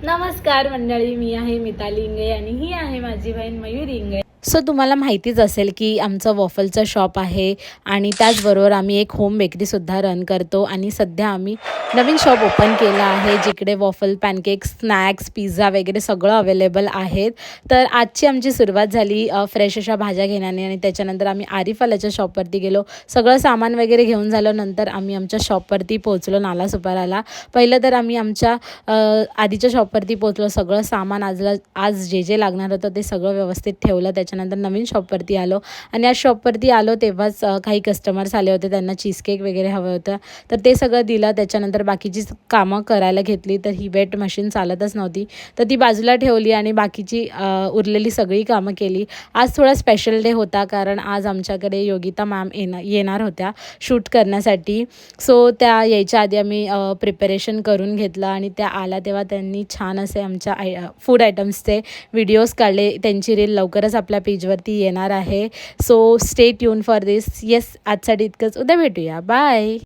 नमस्कार मंडळी, मी आहे मिताली इंगळे आणि ही आहे माझी बहीण मयुरी इंगळे. सो तुम्हाला माहितीच असेल की आमचं वॉफलचं शॉप आहे आणि त्याचबरोबर आम्ही एक होम बेकरीसुद्धा रन करतो आणि सध्या आम्ही नवीन शॉप ओपन केलं आहे जिकडे वॉफल, पॅनकेक्स, स्नॅक्स, पिझ्झा वगैरे सगळं अवेलेबल आहेत. तर आजची आमची सुरुवात झाली फ्रेश अशा भाज्या घेण्याने आणि त्याच्यानंतर आम्ही आरिफवाल्याच्या शॉपवरती गेलो. सगळं सामान वगैरे घेऊन झाल्यानंतर आम्ही आमच्या शॉपवरती पोहोचलो नालासोपाराला. पहिलं तर आम्ही आमच्या आधीच्या शॉपवरती पोहोचलो. सगळं सामान आज जे लागणार होतं ते सगळं व्यवस्थित ठेवलं. त्याच्यानंतर नवीन शॉपवरती आलो आणि आज शॉपवरती आलो तेव्हाच काही कस्टमर्स आले होते, त्यांना चीजकेक वगैरे हवं होतं तर ते सगळं दिलं. त्याच्यानंतर बाकीची कामं करायला घेतली तर ही वेट मशीन चालतच नव्हती तर ती बाजूला ठेवली आणि बाकीची उरलेली सगळी कामं केली. आज थोडा स्पेशल डे होता कारण आज आमच्याकडे योगिता मॅम येणार होत्या शूट करण्यासाठी. सो त्या यायच्या आधी आम्ही प्रिपरेशन करून घेतलं आणि त्या आल्या तेव्हा त्यांनी छान असे आमच्या फूड आयटम्सचे व्हिडिओज काढले. त्यांची रील लवकरच आपल्या पेजवरती येणार आहे. So stay tune for this. Yes, आजसाठी इतकंच. उद्या भेटूया. बाय.